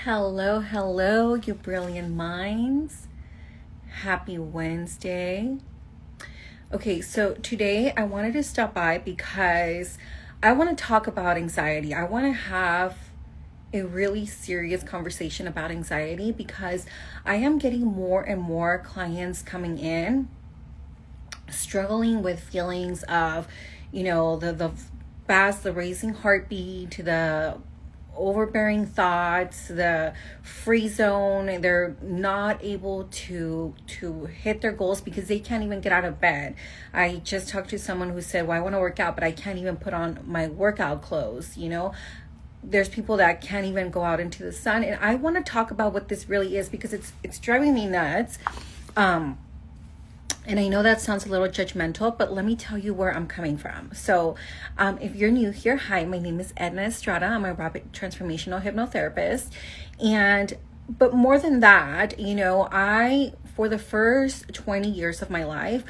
Hello, you brilliant minds. Happy Wednesday. Okay, so today I wanted to stop by because I want to talk about anxiety. I want to have a really serious conversation about anxiety because I am getting more and more clients coming in struggling with feelings of, the fast, the racing heartbeat, the overbearing thoughts, the free zone. They're not able to hit their goals because they can't even get out of bed. I just talked to someone who said, well, I want to work out, but I can't even put on my workout clothes. There's people that can't even go out into the sun, and I want to talk about what this really is because it's driving me nuts. And I know that sounds a little judgmental, but let me tell you where I'm coming from. So if you're new here, hi, my name is Edna Estrada. I'm a rapid transformational hypnotherapist. But more than that, for the first 20 years of my life,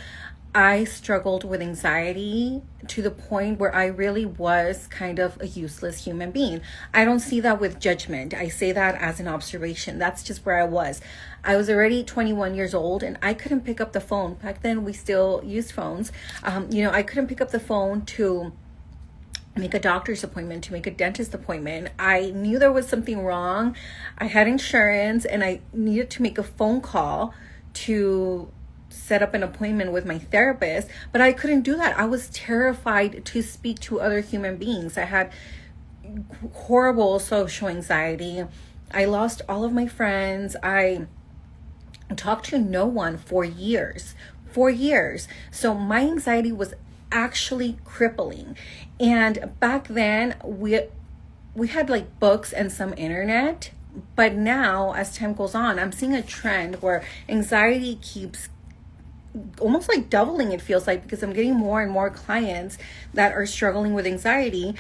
I struggled with anxiety to the point where I really was kind of a useless human being. I don't see that with judgment. I say that as an observation. That's just where I was. I was already 21 years old and I couldn't pick up the phone. Back then we still used phones. I couldn't pick up the phone to make a doctor's appointment, to make a dentist appointment. I knew there was something wrong. I had insurance and I needed to make a phone call to set up an appointment with my therapist, but I couldn't do that. I was terrified to speak to other human beings. I had horrible social anxiety. I lost all of my friends. I talked to no one for years. So my anxiety was actually crippling. And back then we had like books and some internet, but now as time goes on, I'm seeing a trend where anxiety keeps almost like doubling, it feels like, because I'm getting more and more clients that are struggling with anxiety.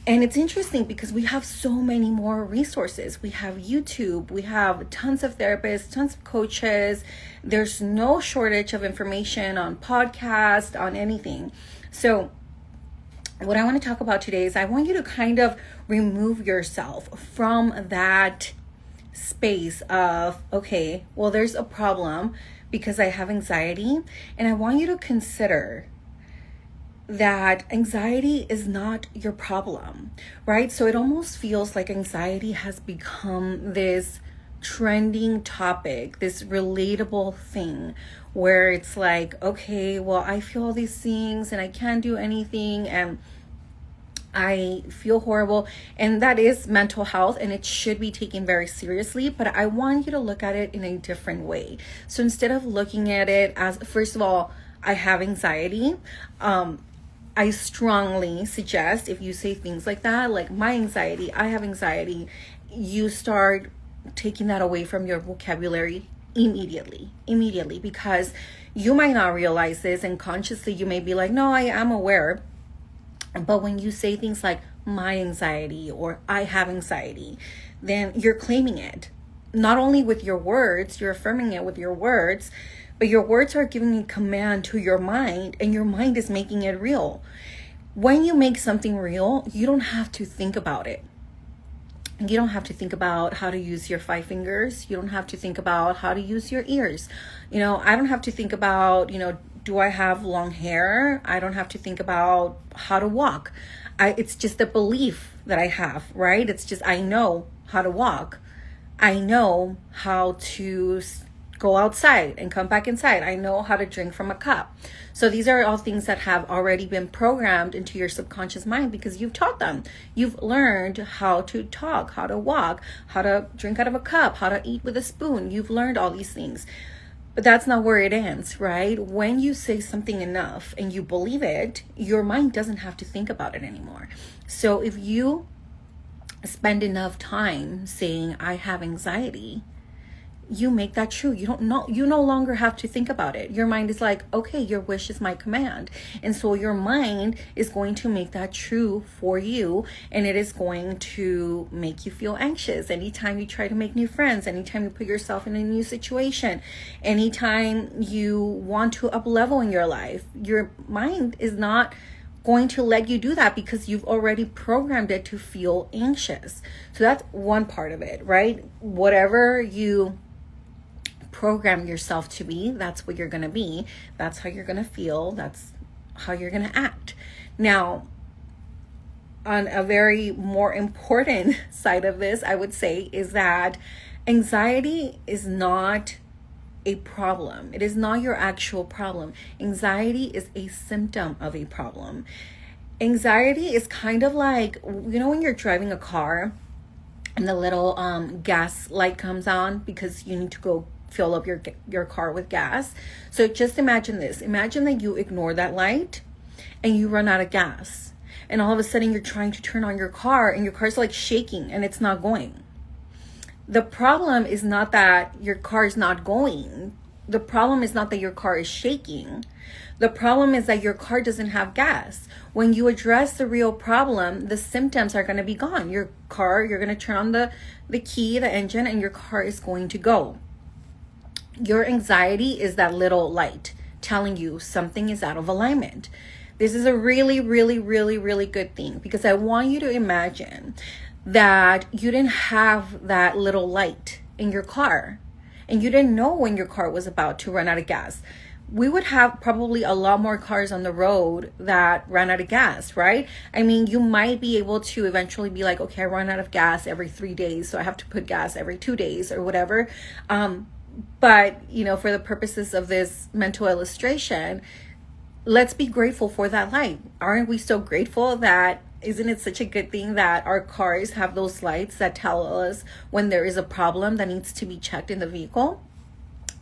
And it's interesting because we have so many more resources. We have YouTube, we have tons of therapists, tons of coaches. There's no shortage of information on podcasts, on anything. So what I want to talk about today is I want you to kind of remove yourself from that space of, okay, well, there's a problem because I have anxiety, and I want you to consider that anxiety is not your problem, right? So it almost feels like anxiety has become this trending topic, this relatable thing where it's like, okay, well, I feel all these things and I can't do anything and I feel horrible, and that is mental health and it should be taken very seriously, but I want you to look at it in a different way. So instead of looking at it as, first of all, I have anxiety, I strongly suggest if you say things like that, like my anxiety, I have anxiety, you start taking that away from your vocabulary immediately, because you might not realize this, and consciously you may be like, no, I am aware. But when you say things like my anxiety or I have anxiety, then you're claiming it. Not only with your words, you're affirming it with your words, but your words are giving a command to your mind and your mind is making it real. When you make something real, you don't have to think about it. You don't have to think about how to use your 5 fingers. You don't have to think about how to use your ears. I don't have to think about, do I have long hair? I don't have to think about how to walk. It's just a belief that I have, right? It's just, I know how to walk. I know how to go outside and come back inside. I know how to drink from a cup. So these are all things that have already been programmed into your subconscious mind because you've taught them. You've learned how to talk, how to walk, how to drink out of a cup, how to eat with a spoon. You've learned all these things. But that's not where it ends, right? When you say something enough and you believe it, your mind doesn't have to think about it anymore. So if you spend enough time saying, I have anxiety, you make that true. You no longer have to think about it. Your mind is like, okay, your wish is my command. And so your mind is going to make that true for you, and it is going to make you feel anxious anytime you try to make new friends, anytime you put yourself in a new situation, anytime you want to up level in your life. Your mind is not going to let you do that because you've already programmed it to feel anxious. So that's one part of it, right? Whatever you program yourself to be, that's what you're going to be. That's how you're going to feel. That's how you're going to act. Now, on a very more important side of this, I would say, is that anxiety is not a problem. It is not your actual problem. Anxiety is a symptom of a problem. Anxiety is kind of like, when you're driving a car and the little gas light comes on because you need to go fill up your car with gas. So just imagine this. Imagine that you ignore that light and you run out of gas. And all of a sudden you're trying to turn on your car and your car's like shaking and it's not going. The problem is not that your car is not going. The problem is not that your car is shaking. The problem is that your car doesn't have gas. When you address the real problem, the symptoms are going to be gone. Your car, you're going to turn on the key, the engine, and your car is going to go. Your anxiety is that little light telling you something is out of alignment. This is a really, really, really, really good thing, because I want you to imagine that you didn't have that little light in your car and you didn't know when your car was about to run out of gas. We would have probably a lot more cars on the road that ran out of gas, right? I mean, you might be able to eventually be like, okay, I run out of gas every 3 days, so I have to put gas every 2 days or whatever. But, for the purposes of this mental illustration, let's be grateful for that light. Aren't we so grateful that, isn't it such a good thing that our cars have those lights that tell us when there is a problem that needs to be checked in the vehicle?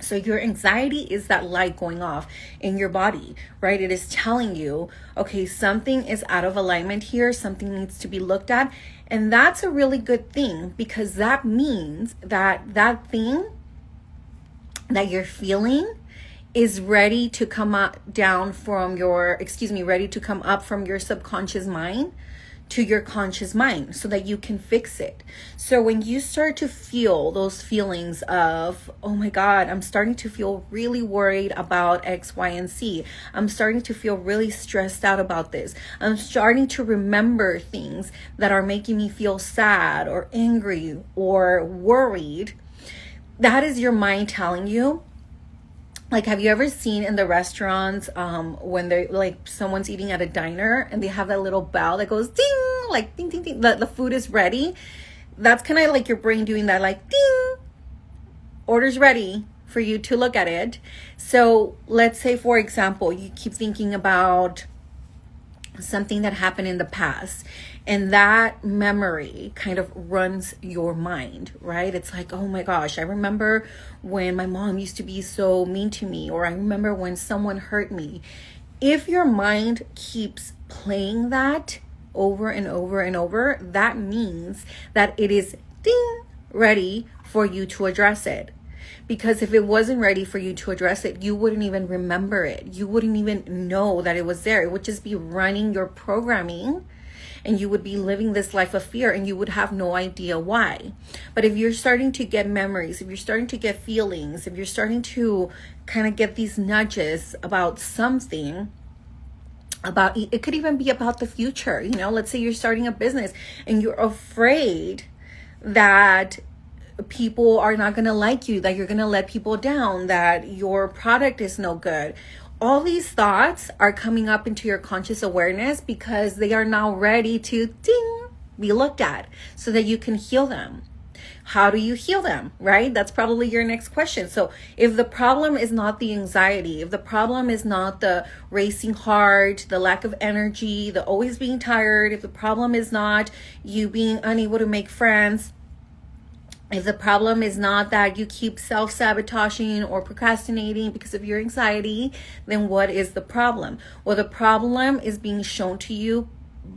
So your anxiety is that light going off in your body, right? It is telling you, okay, something is out of alignment here. Something needs to be looked at. And that's a really good thing, because that means that that thing that you're feeling is ready to come up ready to come up from your subconscious mind to your conscious mind so that you can fix it. So when you start to feel those feelings of, oh my God, I'm starting to feel really worried about X, Y, and Z. I'm starting to feel really stressed out about this. I'm starting to remember things that are making me feel sad or angry or worried. That is your mind telling you. Like, have you ever seen in the restaurants when they're like, someone's eating at a diner and they have that little bell that goes ding, like ding, ding, ding, the food is ready? That's kind of like your brain doing that, like ding, order's ready for you to look at it. So let's say, for example, you keep thinking about something that happened in the past, and that memory kind of runs your mind, right? It's like, oh my gosh, I remember when my mom used to be so mean to me, or I remember when someone hurt me. If your mind keeps playing that over and over and over, that means that it is ding, ready for you to address it. Because if it wasn't ready for you to address it, you wouldn't even remember it. You wouldn't even know that it was there. It would just be running your programming, and you would be living this life of fear, and you would have no idea why. But if you're starting to get memories, if you're starting to get feelings, if you're starting to kind of get these nudges about something, about, it could even be about the future. Let's say you're starting a business and you're afraid that people are not going to like you, that you're going to let people down, that your product is no good. All these thoughts are coming up into your conscious awareness because they are now ready to be looked at so that you can heal them. How do you heal them, right? That's probably your next question. So if the problem is not the anxiety, if the problem is not the racing heart, the lack of energy, the always being tired, if the problem is not you being unable to make friends, if the problem is not that you keep self-sabotaging or procrastinating because of your anxiety, then what is the problem? Well, the problem is being shown to you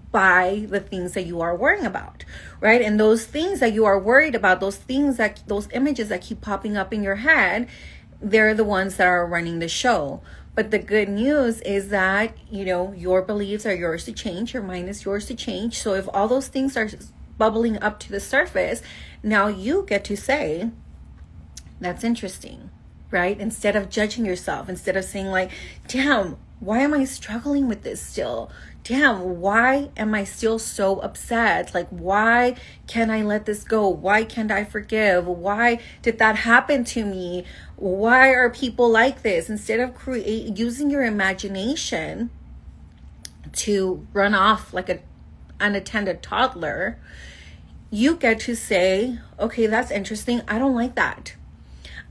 by the things that you are worrying about, right? And those things that you are worried about, those images that keep popping up in your head, they're the ones that are running the show. But the good news is that, your beliefs are yours to change. Your mind is yours to change. So if all those things are bubbling up to the surface, now you get to say, that's interesting, right? Instead of judging yourself, instead of saying like, damn, why am I struggling with this still? damn, why am I still so upset? Like, why can't I let this go? Why can't I forgive? Why did that happen to me? Why are people like this? Instead of using your imagination to run off like an unattended toddler, you get to say, okay, that's interesting. I don't like that.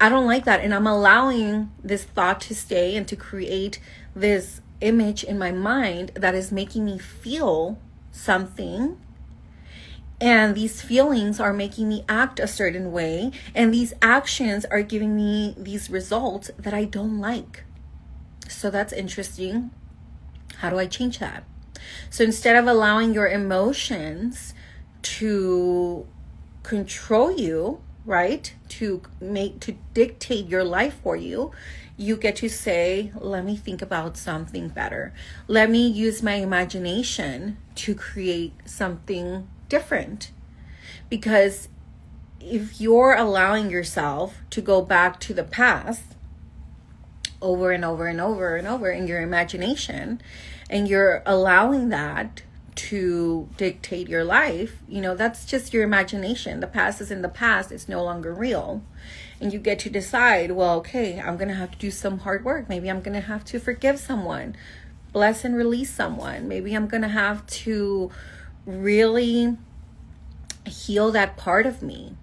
I don't like that. And I'm allowing this thought to stay and to create this image in my mind that is making me feel something. And these feelings are making me act a certain way. And these actions are giving me these results that I don't like. So that's interesting. How do I change that? So instead of allowing your emotions to control you, right, to dictate your life for you, you get to say, let me think about something better. Let me use my imagination to create something different. Because if you're allowing yourself to go back to the past over and over and over and over in your imagination, and you're allowing that to dictate your life, that's just your imagination. The past is in the past. It's no longer real. And you get to decide, well, okay, I'm going to have to do some hard work. Maybe I'm going to have to forgive someone, bless and release someone. Maybe I'm going to have to really heal that part of me.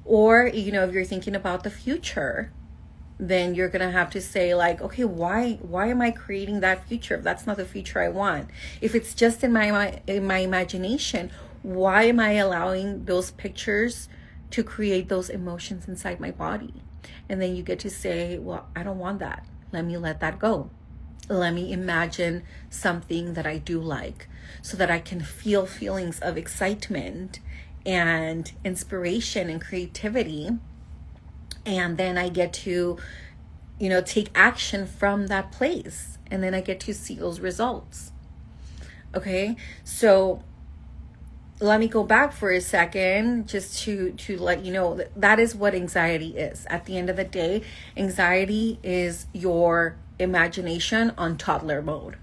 Or, if you're thinking about the future, then you're going to have to say, like, okay, why am I creating that future if that's not the future I want? If it's just in my imagination, why am I allowing those pictures to create those emotions inside my body? And then you get to say, well, I don't want that. Let me let that go. Let me imagine something that I do like, so that I can feel feelings of excitement and inspiration and creativity. And then I get to, take action from that place. And then I get to see those results. Okay, so let me go back for a second just to let you know that is what anxiety is. At the end of the day, anxiety is your imagination on toddler mode,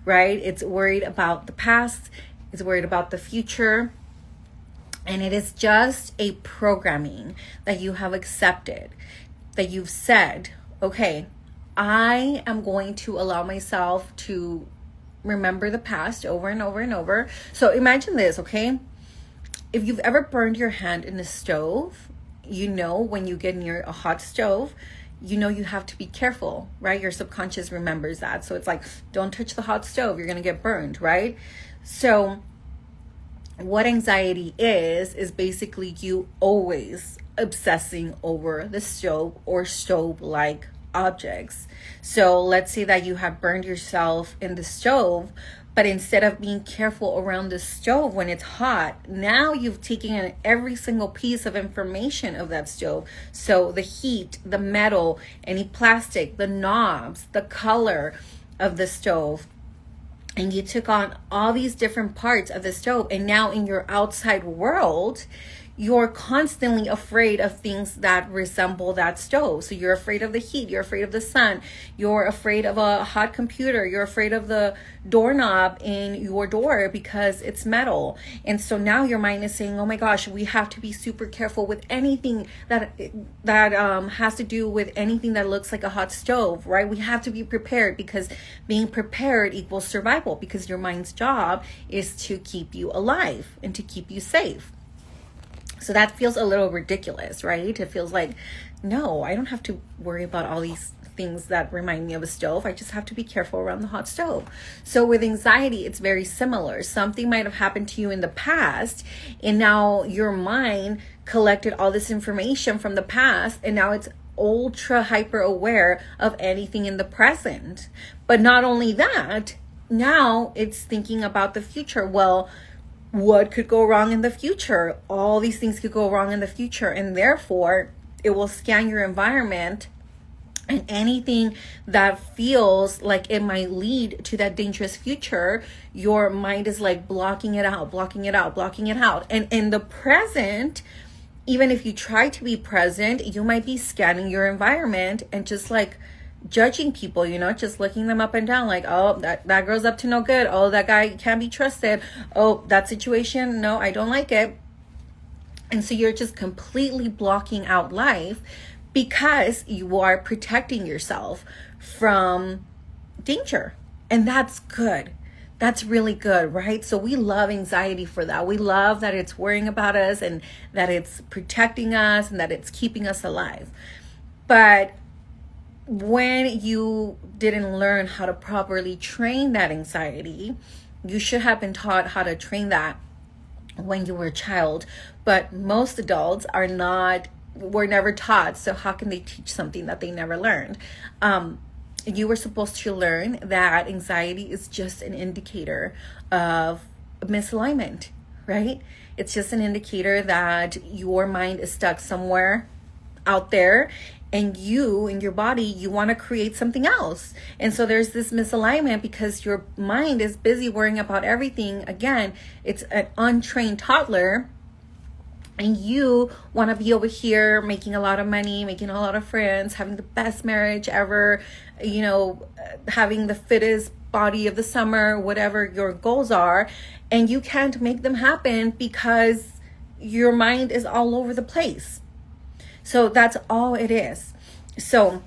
right? It's worried about the past, it's worried about the future, and it is just a programming that you have accepted, that you've said, okay, I am going to allow myself to remember the past over and over and over. So imagine this, okay? If you've ever burned your hand in a stove, when you get near a hot stove, you have to be careful, right? Your subconscious remembers that. So it's like, don't touch the hot stove. You're going to get burned, right? So what anxiety is basically you always obsessing over the stove or stove-like objects. So let's say that you have burned yourself in the stove, but instead of being careful around the stove when it's hot, now you've taken in every single piece of information of that stove. So the heat, the metal, any plastic, the knobs, the color of the stove. And you took on all these different parts of the stove. And now in your outside world, you're constantly afraid of things that resemble that stove. So you're afraid of the heat, you're afraid of the sun, you're afraid of a hot computer, you're afraid of the doorknob in your door because it's metal. And so now your mind is saying, oh my gosh, we have to be super careful with anything that has to do with anything that looks like a hot stove, right? We have to be prepared, because being prepared equals survival, because your mind's job is to keep you alive and to keep you safe. So that feels a little ridiculous, right? It feels like, no, I don't have to worry about all these things that remind me of a stove. I just have to be careful around the hot stove. So with anxiety, it's very similar. Something might have happened to you in the past, and now your mind collected all this information from the past, and now it's ultra hyper aware of anything in the present. But not only that, now it's thinking about the future. Well, what could go wrong in the future? All these things could go wrong in the future, and therefore it will scan your environment, and anything that feels like it might lead to that dangerous future, your mind is like blocking it out. And in the present, even if you try to be present, you might be scanning your environment and just like judging people, just looking them up and down like, oh, that girl's up to no good. Oh, that guy can't be trusted. Oh, that situation, no, I don't like it. And so you're just completely blocking out life because you are protecting yourself from danger. And that's good. That's really good, right? So we love anxiety for that. We love that it's worrying about us and that it's protecting us and that it's keeping us alive. But when you didn't learn how to properly train that anxiety, you should have been taught how to train that when you were a child. But most adults were never taught. So how can they teach something that they never learned? You were supposed to learn that anxiety is just an indicator of misalignment, right? It's just an indicator that your mind is stuck somewhere out there, and you in your body, you want to create something else. And so there's this misalignment because your mind is busy worrying about everything. Again, it's an untrained toddler, and you want to be over here making a lot of money, making a lot of friends, having the best marriage ever, having the fittest body of the summer, whatever your goals are. And you can't make them happen because your mind is all over the place. So that's all it is. So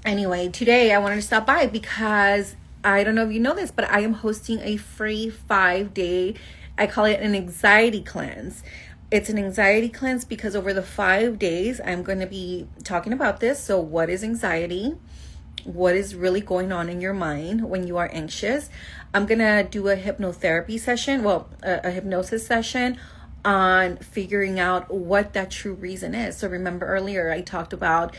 anyway, today I wanted to stop by because I don't know if you know this, but I am hosting a free 5-day, I call it an anxiety cleanse. It's an anxiety cleanse because over the 5 days, I'm going to be talking about this. So what is anxiety? What is really going on in your mind when you are anxious? I'm going to do a hypnotherapy session, a hypnosis session on figuring out what that true reason is. So remember earlier, I talked about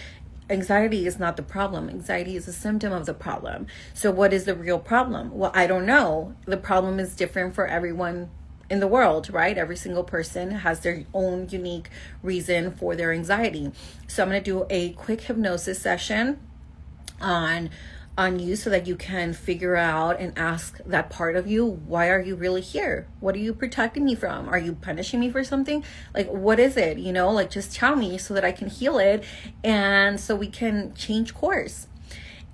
anxiety is not the problem. Anxiety is a symptom of the problem. So what is the real problem? Well, I don't know. The problem is different for everyone in the world, right? Every single person has their own unique reason for their anxiety. So I'm going to do a quick hypnosis session on you so that you can figure out and ask that part of you, why are you really here? What are you protecting me from? Are you punishing me for something? Like, what is it? Just tell me so that I can heal it and so we can change course.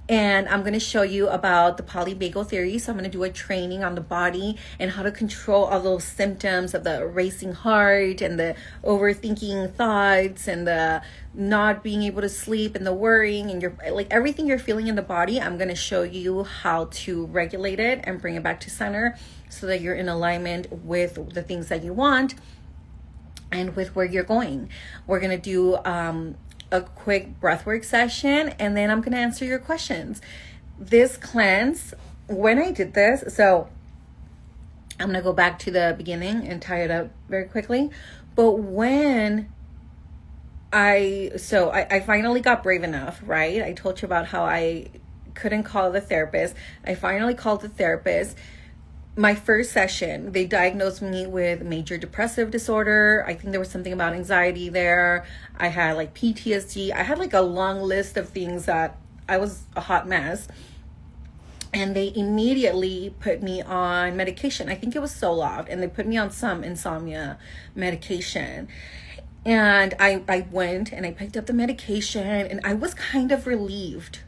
And I'm going to show you about the polyvagal theory. So I'm going to do a training on the body and how to control all those symptoms of the racing heart and the overthinking thoughts and the not being able to sleep and the worrying and everything you're feeling in the body. I'm going to show you how to regulate it and bring it back to center so that you're in alignment with the things that you want and with where you're going. We're going to do a quick breathwork session, and then I'm going to answer your questions. This cleanse, when I did this, so I'm going to go back to the beginning and tie it up very quickly. But when I finally got brave enough, right? I told you about how I couldn't call the therapist. I finally called the therapist. My first session, they diagnosed me with major depressive disorder. I think there was something about anxiety there. I had PTSD. I had a long list of things that I was a hot mess. And they immediately put me on medication. I think it was Zoloft, and they put me on some insomnia medication. And I went and I picked up the medication, and I was kind of relieved.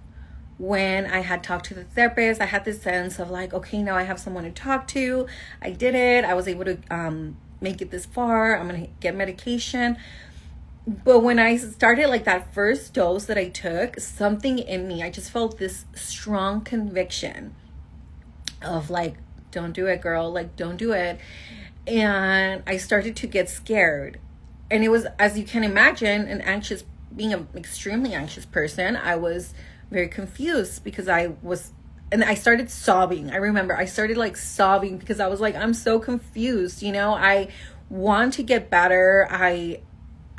When I had talked to the therapist, I had this sense of okay, now I have someone to talk to. I did it. I was able to make it this far. I'm going to get medication. But when I started that first dose that I took, something in me, I just felt this strong conviction of don't do it, girl. Don't do it. And I started to get scared. And it was, as you can imagine, being an extremely anxious person, I was very confused because and I started sobbing. I remember I started sobbing because I was I'm so confused. I want to get better.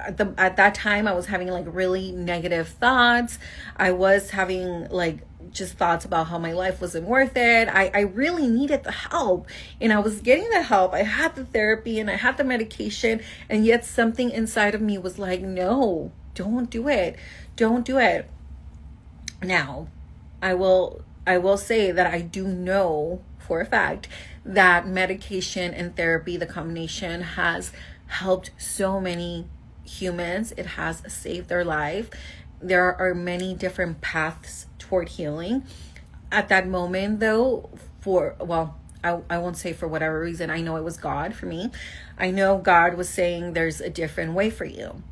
At that time I was having really negative thoughts. I was having just thoughts about how my life wasn't worth it. I really needed the help, and I was getting the help. I had the therapy and I had the medication, and yet something inside of me was no, don't do it. Don't do it. Now, I will say that I do know for a fact that medication and therapy, the combination, has helped so many humans. It has saved their life. there are many different paths toward healing. At that moment, though, I won't say for whatever reason, I know it was God for me. I know God was saying there's a different way for you.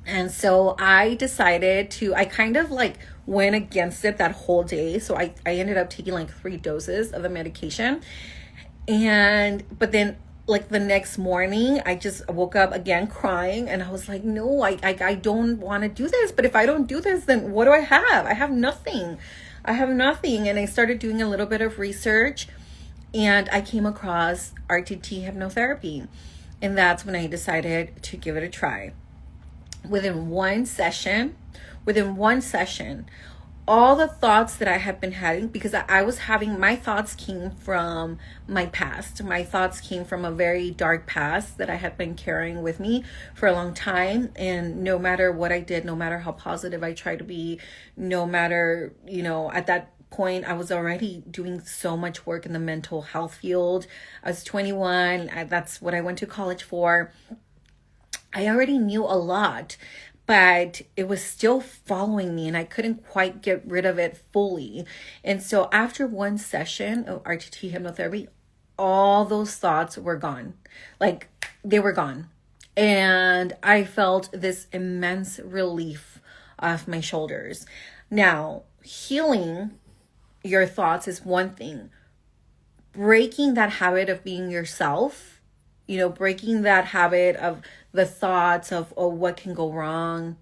And so I decided I kind of like went against it that whole day. So I ended up taking like 3 doses of the medication. But then like the next morning, I just woke up again crying, and I was like, no, I don't want to do this. But if I don't do this, then what do I have? I have nothing. And I started doing a little bit of research, and I came across RTT hypnotherapy. And that's when I decided to give it a try. Within one session, all the thoughts that I had been having, because I was having, my thoughts came from my past. My thoughts came from a very dark past that I had been carrying with me for a long time. And no matter what I did, no matter how positive I tried to be, no matter, at that point, I was already doing so much work in the mental health field. I was 21. That's what I went to college for. I already knew a lot, but it was still following me, and I couldn't quite get rid of it fully. And so after one session of RTT hypnotherapy, all those thoughts were gone. Like, they were gone. And I felt this immense relief off my shoulders. Now, healing your thoughts is one thing. Breaking that habit of being yourself, breaking that habit of the thoughts of, oh, what can go wrong,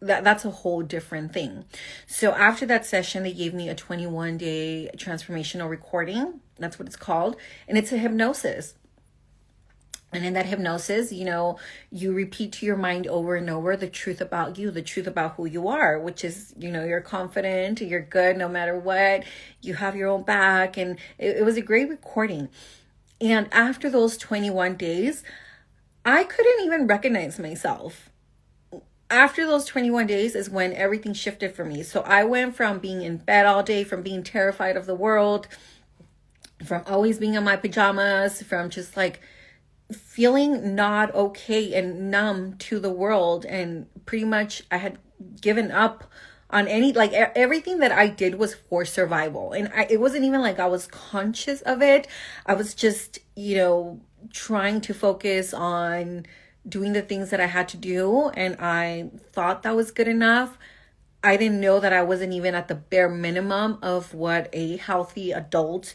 that's a whole different thing. So after that session, they gave me a 21-day transformational recording. That's what it's called. And it's a hypnosis. And in that hypnosis, you repeat to your mind over and over the truth about you, the truth about who you are, which is, you're confident, you're good no matter what, you have your own back. And it was a great recording. And after those 21 days, I couldn't even recognize myself. After those 21 days is when everything shifted for me. So I went from being in bed all day, from being terrified of the world, from always being in my pajamas, from just like feeling not okay and numb to the world. And pretty much I had given up on everything that I did was for survival. And it wasn't even like I was conscious of it. I was just, trying to focus on doing the things that I had to do. And I thought that was good enough. I didn't know that I wasn't even at the bare minimum of what a healthy adult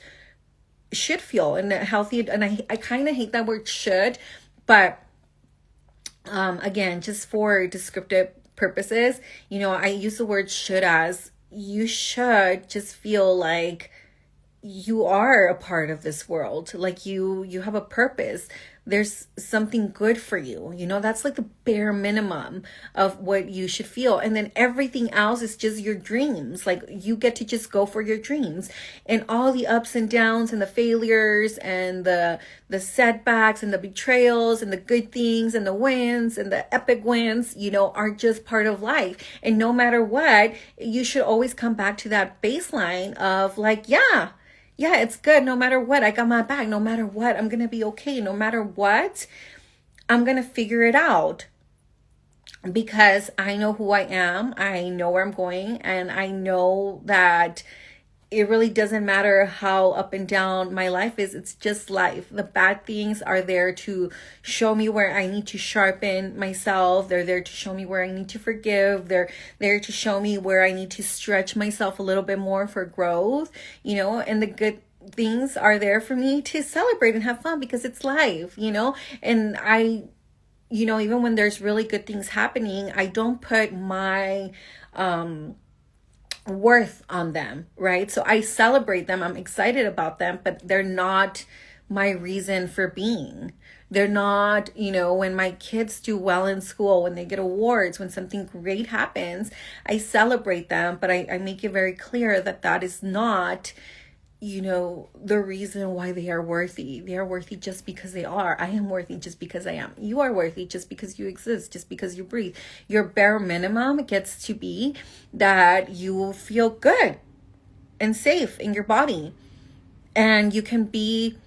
should feel. And I kind of hate that word should, but again, just for descriptive purposes, I use the word should as you should just feel like you are a part of this world, like you have a purpose. There's something good for you. That's like the bare minimum of what you should feel. And then everything else is just your dreams. Like, you get to just go for your dreams, and all the ups and downs and the failures and the setbacks and the betrayals and the good things and the wins and the epic wins, are just part of life. And no matter what, you should always come back to that baseline of like, yeah, it's good. No matter what, I got my back. No matter what, I'm going to be okay. No matter what, I'm going to figure it out, because I know who I am. I know where I'm going. And I know that it really doesn't matter how up and down my life is. It's just life. The bad things are there to show me where I need to sharpen myself. They're there to show me where I need to forgive. They're there to show me where I need to stretch myself a little bit more for growth, and the good things are there for me to celebrate and have fun, because it's life, and I, even when there's really good things happening, I don't put my, worth on them, right? So I celebrate them. I'm excited about them, but they're not my reason for being. They're not, when my kids do well in school, when they get awards, when something great happens, I celebrate them, but I make it very clear that that is not, the reason why they are worthy. They are worthy just because they are. I am worthy just because I am. You are worthy just because you exist, just because you breathe. Your bare minimum gets to be that you feel good and safe in your body. And you can be,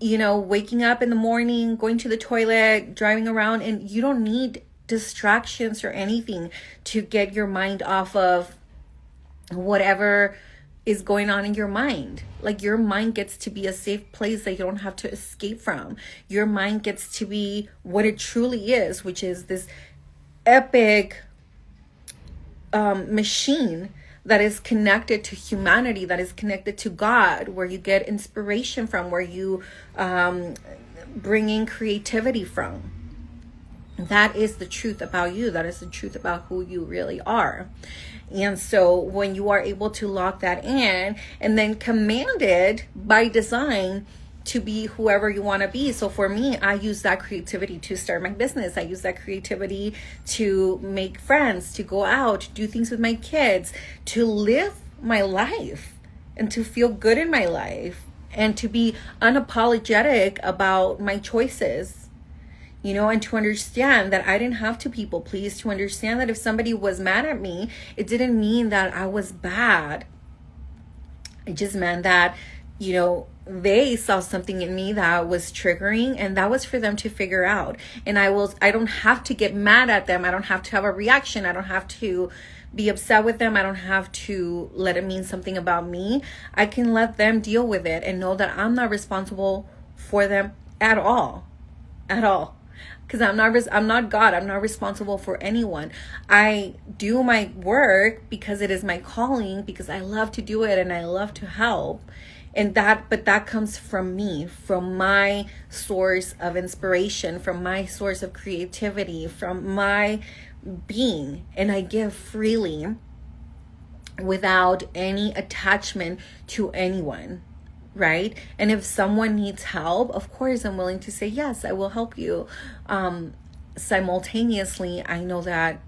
waking up in the morning, going to the toilet, driving around, and you don't need distractions or anything to get your mind off of whatever is going on in your mind. Like, your mind gets to be a safe place that you don't have to escape from. Your mind gets to be what it truly is, which is this epic machine that is connected to humanity, that is connected to God, where you get inspiration from, where you bring in creativity from. That is the truth about you. That is the truth about who you really are. And so when you are able to lock that in and then commanded by design to be whoever you want to be. So for me, I use that creativity to start my business. I use that creativity to make friends, to go out, do things with my kids, to live my life and to feel good in my life and to be unapologetic about my choices. You know, and to understand that I didn't have to people please, to understand that if somebody was mad at me, it didn't mean that I was bad. It just meant that, you know, they saw something in me that was triggering, and that was for them to figure out. And I don't have to get mad at them. I don't have to have a reaction. I don't have to be upset with them. I don't have to let it mean something about me. I can let them deal with it and know that I'm not responsible for them at all. Because I'm not God. I'm not responsible for anyone. I do my work because it is my calling, because I love to do it and I love to help. But that comes from me, from my source of inspiration, from my source of creativity, from my being. And I give freely without any attachment to anyone. Right? And if someone needs help, of course, I'm willing to say, yes, I will help you. Simultaneously, I know that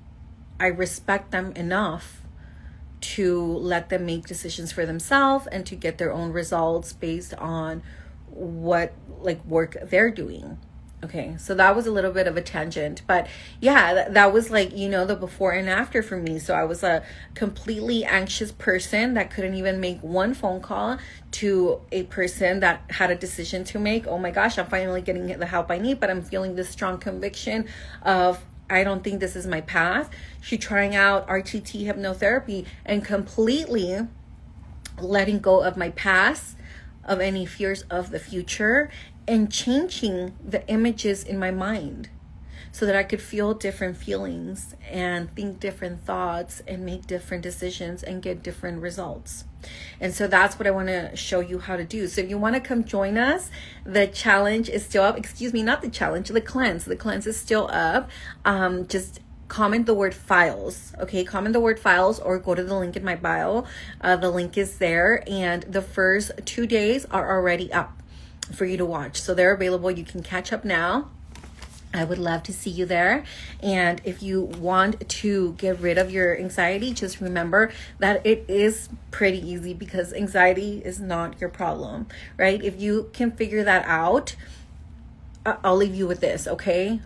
I respect them enough to let them make decisions for themselves and to get their own results based on what work they're doing. Okay, so that was a little bit of a tangent, but yeah, that was the before and after for me. So I was a completely anxious person that couldn't even make one phone call to a person that had a decision to make. Oh my gosh, I'm finally getting the help I need, but I'm feeling this strong conviction of, I don't think this is my path. She's trying out RTT hypnotherapy and completely letting go of my past, of any fears of the future, and changing the images in my mind so that I could feel different feelings and think different thoughts and make different decisions and get different results. And so that's what I want to show you how to do. So if you want to come join us, the challenge is still up. Excuse me, not the challenge, the cleanse. The cleanse is still up. Just comment the word files. Okay, comment the word files or go to the link in my bio. The link is there, and the first 2 days are already up for you to watch. So they're available. You can catch up now. I would love to see you there. And if you want to get rid of your anxiety, just remember that it is pretty easy, because anxiety is not your problem, right? If you can figure that out, I'll leave you with this, okay?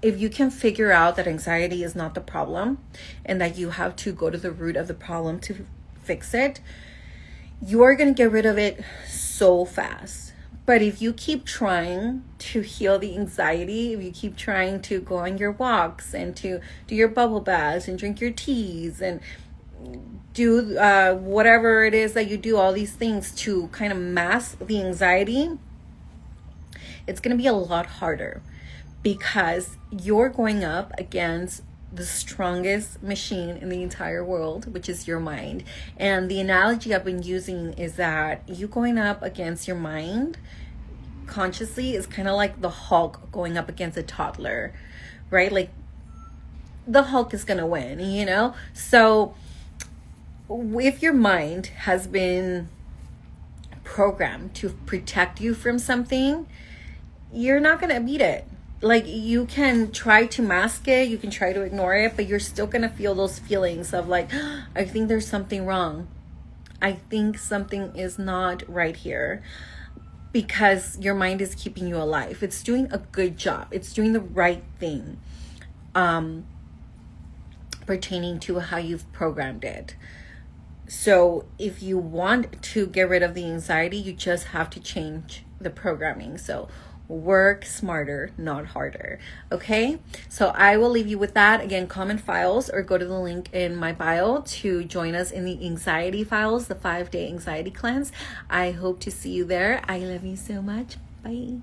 If you can figure out that anxiety is not the problem and that you have to go to the root of the problem to fix it, you are going to get rid of it so fast. But if you keep trying to heal the anxiety, if you keep trying to go on your walks and to do your bubble baths and drink your teas and do whatever it is that you do, all these things to kind of mask the anxiety, it's going to be a lot harder, because you're going up against the strongest machine in the entire world, which is your mind. And the analogy I've been using is that you going up against your mind consciously is kind of like the Hulk going up against a toddler, right? Like, the Hulk is gonna win, you know? So if your mind has been programmed to protect you from something, you're not gonna beat it. Like, you can try to mask it, you can try to ignore it, but you're still going to feel those feelings of like, I think there's something wrong. I think something is not right here, because your mind is keeping you alive. It's doing a good job. It's doing the right thing, pertaining to how you've programmed it. So if you want to get rid of the anxiety, you just have to change the programming. So work smarter, not harder. Okay, so I will leave you with that. Again, comment files or go to the link in my bio to join us in the anxiety files, the 5-day anxiety cleanse. I hope to see you there. I love you so much. Bye.